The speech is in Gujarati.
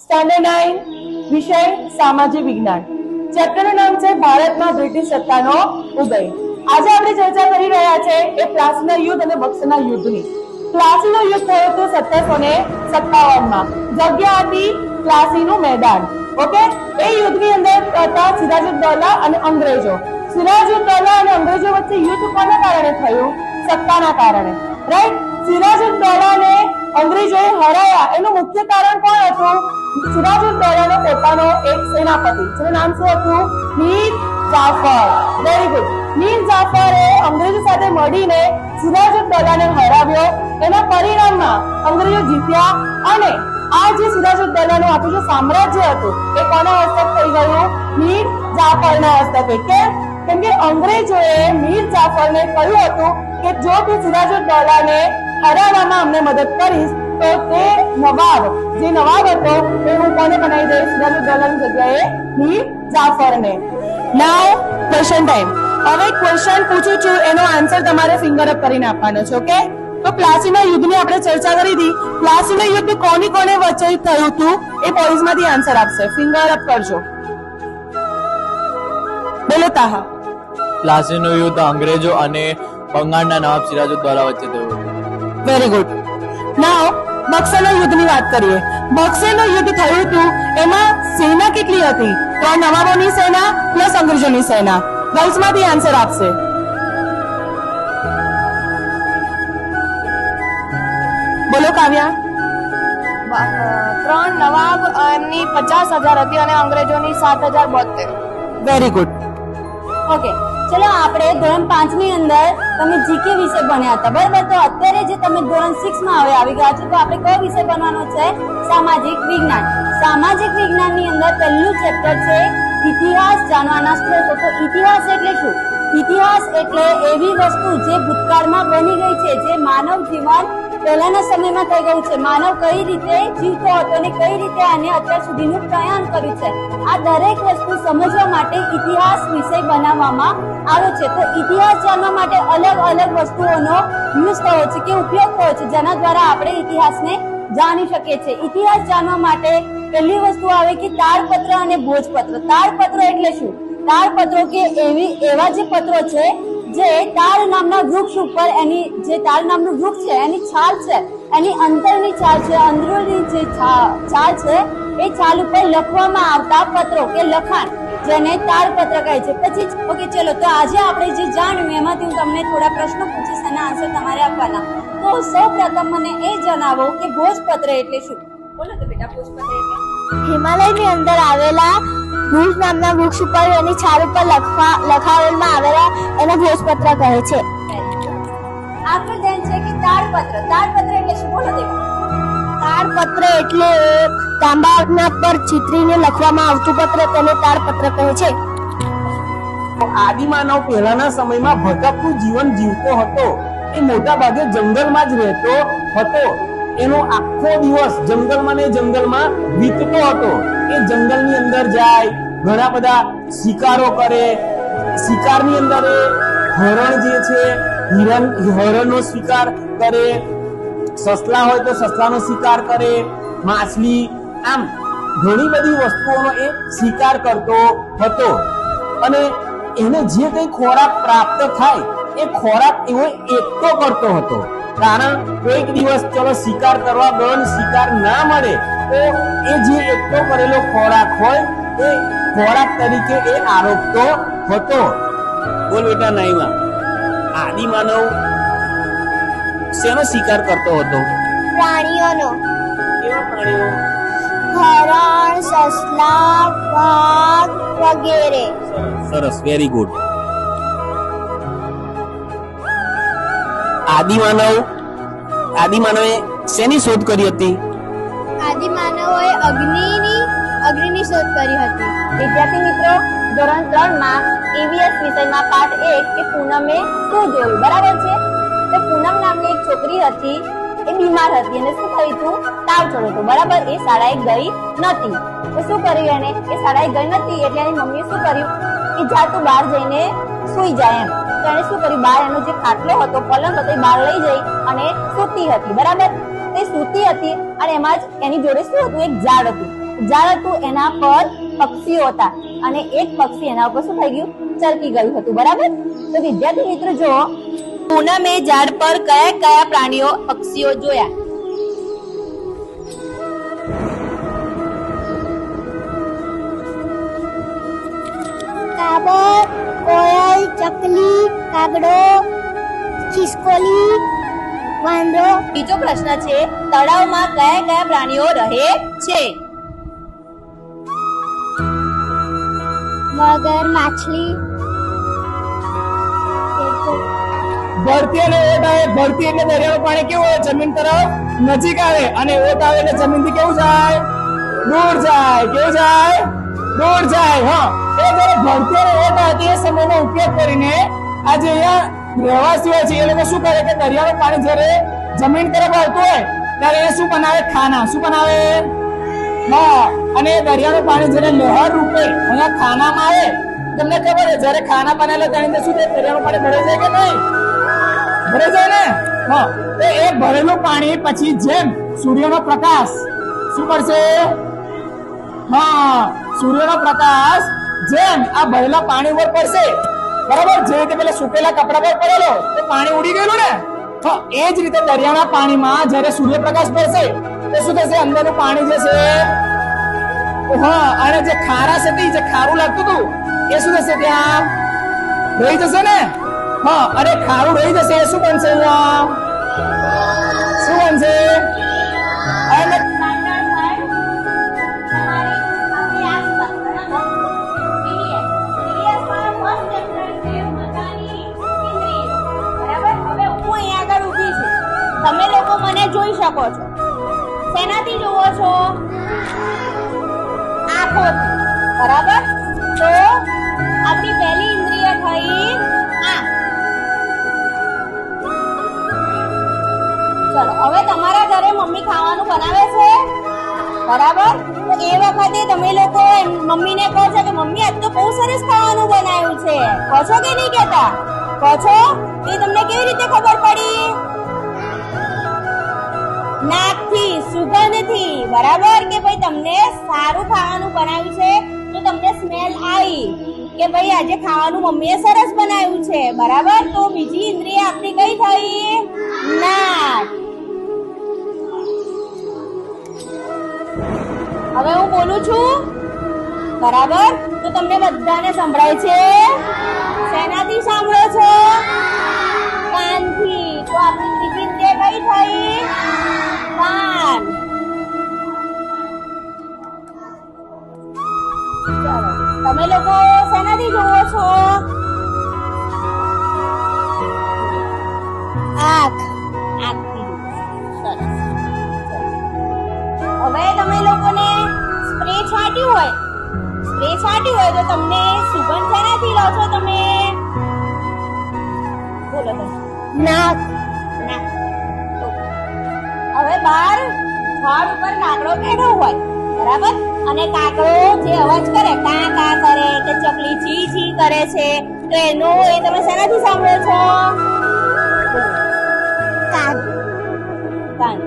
સ્ટાન્ડર્ડ 9 વિષય સામાજિક વિજ્ઞાન. ચેપ્ટરનું નામ છે ભારતમાં બ્રિટિશ સત્તાનો ઉદય. આજે આપણે ચર્ચા કરી રહ્યા છે એ પ્લાસીના યુદ્ધ અને બક્સરના યુદ્ધની. પ્લાસીનું યુદ્ધ થયું હતું 1757માં. જગ્યા હતી પ્લાસીનું મેદાન. ઓકે, એ યુદ્ધની અંદર હતા સિરાજુદ્દૌલા અને અંગ્રેજો. સિરાજુદ્દૌલા અને અંગ્રેજો વચ્ચે યુદ્ધ કોના કારણે થયું? સત્તાના કારણે. રાઈટ. સિરાજુદ્દૌલાને અંગ્રેજોએ હરાયા એનું મુખ્ય કારણ કોણ હતું? સિરાજુદ્દૌલાનો પોતાનો એક સેનાપતિ, જેનું નામ શું હતું? મીર જાફર. Very good. મીર જાફરે અંગ્રેજો સાથે મળીને સિરાજુદ્દૌલાને હરાવ્યો. એના પરિણામમાં અંગ્રેજો જીત્યા અને આ જે સિરાજુદ્દૌલાનું આખું જે સામ્રાજ્ય હતું એ કોના હસ્તક થઈ ગયું? મીર જાફરના હસ્તકે. કેમ કે અંગ્રેજોએ મીર જાફરને કહ્યું હતું કે જો તું સિરાજુદ્દૌલાને હરાવવામાં અમને મદદ કરીશ તો તે નવાબ હતો એ હું કોને બનાવી દઈશ? સિરાજુદ્દૌલાની જગ્યાએ મીર જાફરને. નાઉ ક્વેશ્ચન ટાઈમ. હવે ક્વેશ્ચન પૂછું છું, એનો આન્સર તમારે ફિંગર અપ કરીને આપવાનો છે. ઓકે, તો પ્લાસીના યુદ્ધની આપણે ચર્ચા કરી હતી. પ્લાસીના યુદ્ધ કોની કોને વચ્ચે થયું હતું એ પોઈન્ટમાંથી આન્સર આપશે. ફિંગર અપ કરજો. બોલો તાહા. પ્લાસીનું યુદ્ધ અંગ્રેજો અને બંગાળના નવાબ સિરાજુદ્દૌલા વચ્ચે થયું હતું. Very good. નાઉ બક્સરના યુદ્ધની વાત કરીએ. બક્સરનું યુદ્ધ થયું હતું, એમાં સેના કેટલી હતી? 3 નવાબોની સેના પ્લસ અંગ્રેજોની સેના. ગર્લ્સમાંથી આન્સર આપશે. બોલો કાવ્યા. 3 નવાબ એમની 50,000 હતી અને અંગ્રેજોની 7,072. Very good. ઓકે, ચલો આપણે ધોરણ 5 ની અંદર તમે જીકે વિષય ભણ્યા હતા, બરાબર? તો અત્યારે જે તમે ધોરણ 6 માં હવે આવી ગયા છો, તો આપણે કયો વિષય ભણવાનો છે? સામાજિક વિજ્ઞાન. સામાજિક વિજ્ઞાન ની અંદર પહેલું ચેપ્ટર છે ઇતિહાસ જાણવાના સ્ત્રોતો. તો ઇતિહાસ એટલે શું? ઇતિહાસ એટલે એવી વસ્તુ જે ભૂતકાળમાં બની ગઈ છે, જે માનવ જીવન પહેલાના સમયમાં થઈ ગયું છે. માનવ કઈ રીતે જીવતો હતો અને કઈ રીતે આને અત્યાર સુધીનું પ્રયાણ કર્યું છે, આ દરેક વસ્તુ સમજવા માટે ઇતિહાસ વિષય બનાવવામાં આવ્યો છે. તો ઇતિહાસ જાણવા માટે અલગ અલગ વસ્તુઓનો યુઝ થયો છે કે ઉપયોગ થયો છે, જેના દ્વારા આપણે ઇતિહાસને જાણી શકીએ છીએ. ઇતિહાસ જાણવા માટે પહેલી વસ્તુ આવે કે તાળપત્ર અને ભોજપત્ર. તાળપત્ર એટલે શું? તાળપત્રો કે એવા જે પત્રો છે જે તાળ નામના વૃક્ષ ઉપર, એની જે તાળ નામનું વૃક્ષ છે એની છાલ છે, એની અંદરની છાલ છે, અંદરની જે છાલ છે એ છાલ ઉપર લખવામાં આવતા પત્રો કે લખાણ, જેને તાળપત્ર કહે છે. પછી ઓકે, ચલો, તો આજે આપણે જે જાણ્યું એમાંથી હું તમને થોડા પ્રશ્નો પૂછીશ અને આન્સર તમારે આપવાના. તો સૌ પ્રથમ મને એ જણાવો કે ભોજપત્ર એટલે શું? બોલો તો બેટા, ભોજપત્ર એટલે? હિમાલયની અંદર આવેલા ભુજ નામના વૃક્ષ ઉપર એની છાલ ઉપર લખાવેલમાં આવેલા એને ભોજપત્ર કહે છે. આગળ ધ્યાન છે કે તાળપત્ર. તાળપત્ર એટલે શું? બોલો દેવા. તાળપત્ર એટલે તાંબાના પર ચિત્રીને લખવામાં આવતું પત્ર, તેને તાળપત્ર કહે છે. આદિમાનવ પહેલાના સમયમાં ભટકતું જીવન જીવતો હતો. એ મોટા ભાગે જંગલમાં જ રહેતો હતો. એનો આખો દિવસ જંગલમાં ને જંગલમાં વીતતો હતો. એ જંગલની અંદર જાય, ઘણા બધા શિકારો કરે. શિકારની અંદર એ હરણ જે છે હરણનો શિકાર કરે, સસલા હોય તો સસલાનો શિકાર કરે, માછલી, આમ ઘણી બધી વસ્તુઓનો એ શિકાર કરતો હતો. અને એને જે કઈ ખોરાક પ્રાપ્ત થાય એ ખોરાક એવો એકઠો કરતો હતો. કારણ કોઈક દિવસ ચલો શિકાર કરવા ગયો, શિકાર ના મળે તો એ જે એકઠો કરેલો ખોરાક હોય એ ખોરાક તરીકે એ આરોપતો હતો. બોલ બેટા નાઈમાં, આદિમાનવ શેનો શિકાર કરતો હતો? પ્રાણીઓનો. કેવા પ્રાણીઓ? હરણ, સસલા, વાઘ વગેરે. સરસ, વેરી ગુડ. આદિમાનવે શેની શોધ કરી હતી? આદિમાનવોએ અગ્નિની શોધ કરી હતી. વિદ્યાર્થી મિત્રો, ધોરણ 3 માં EVS વિષયમાં પાઠ 1 કે પૂનમે શું જોયું, બરાબર છે? તો પૂનમ નામની એક છોકરી હતી, એ બીમાર હતી અને શું થયું હતું? તાવ ચડ્યો હતો, બરાબર? એ શાળાએ ગઈ નથી. તો શું કર્યું એને? એ શાળાએ ગઈ નથી એટલે એની મમ્મીએ શું કર્યું કે જા તું બહાર જઈને સુઈ જાય એમ. તો એને શું કર્યું? બહાર એનો જે ખાટલો હતો, પલંગ હતો, એ બહાર લઈ જઈ અને સૂતી હતી, બરાબર? તે સૂતી હતી અને એમાં જ એની જોડે શું હતું? એક ઝાડ હતું. જ્યારે હતું એના પર પક્ષીઓ હતા અને એક પક્ષી એના ઉપર શું થઈ ગયું, ચરકી ગયું હતું. બરાબર? તો વિદ્યાર્થી મિત્રો જો પૂનમે ઝાડ પર કયા કયા પ્રાણીઓ પક્ષીઓ જોયા? કાબર, કોયલ, ચકલી, કાગડો, ખિસકોલી, વાંદરો, બીજો પ્રશ્ન છે, તળાવમાં કયા કયા પ્રાણીઓ રહે છે? મગર, માછલી, ભરતી અને ઓટ આવે. ભરતી એટલે દરિયાનું પાણી કેવું હોય, જમીન તરફ નજીક આવે, અને ઓટ આવે એટલે જમીનથી કેવું જાય, દૂર જાય. કેવું જાય, દૂર જાય. હા, એ જયારે ભરતી અને ઓટ આવતી એ સમયનો ઉપયોગ કરીને આજે અહીંયા રહેવાસીઓ છે એ લોકો શું કરે કે દરિયાનું પાણી જયારે જમીન તરફ આવતું હોય ત્યારે એ શું બનાવે, ખાના. શું બનાવે? હા, અને એ દરિયાનું પાણી જયારે લહેર રૂપે અહીંયા ખાનામાં આવે, તમને ખબર છે જયારે ખાના બનાવેલા તેની અંદર શું થાય, દરિયાનું પાણી ભરાઈ જાય કે નહીં, ભરાઈ જાય ને? હા, તો એ ભરેલું પાણી પછી જેમ સૂર્યનો પ્રકાશ શું કરશે, હા, સૂર્યનો પ્રકાશ જેમ આ ભરેલા પાણી ઉપર પડશે, બરાબર, જે રીતે પેલા સુકેલા કપડા પર પડેલો તો પાણી ઉડી ગયેલું ને, હા, એ જ રીતે દરિયાના પાણીમાં જયારે સૂર્યપ્રકાશ પડશે તો શું થશે, અંદરનું પાણી જે છે, હા, અને જે ખારાશ હતી, જે ખારું લાગતું હતું એ શું થશે, ત્યાં રહી જશે ને. હા, અને ખારું રહી જશે એ શું બનશે, અહીંયા શું બનશે, અને તમે લોકો મને જોઈ શકો છો. શેનાથી જુઓ છો? આંખોથી. બરાબર? તો આપણી પહેલી ઇન્દ્રિય થઈ આંખ. ચલો હવે તમારા ઘરે મમ્મી ખાવાનું બનાવે છે, બરાબર? તો એ વખતે તમે લોકો મમ્મીને કહો છો કે મમ્મી આજ તો બહુ સરસ ખાવાનું બનાવ્યું છે, કહો છો કે નહીં કહેતા? કહો છો? એ તમને કેવી રીતે ખબર પડી? નાકથી, સુગંધથી. બરાબર? કે ભાઈ તમને સારું ખાવાનું બનાવ્યું છે તો તમને સ્મેલ આવી કે ભાઈ આજે ખાવાનું મમ્મીએ સરસ બનાવ્યું છે. બરાબર? તો બીજી ઇન્દ્રિય આપણી કઈ થઈ? નાક. હવે હું બોલું છું, બરાબર? તો તમને બધાને સંભળાય છે? શેનાથી સાંભળો છો? કાનથી. તો આપણી ત્રીજી ઇન્દ્રિય કઈ થઈ? કાન. ચાલો તમે લોકો શેનાથી જુઓ છો? આંખ, આંખથી. સરસ. હવે તમે લોકોને સ્પ્રે છાંટ્યું હોય તો તમને સુગંધ શેનાથી લો છો તમે? બોલો તમે. નાક, ના. હવે બહાર ઝાડ ઉપર કાકડો બેઠો હોય, બરાબર? અને કાકડો જે અવાજ કરે, કા કા કરે કે ચકલી ચી ચી કરે છે, તો એનો એ તમે શેનાથી સાંભળો છો? કાન, કાન.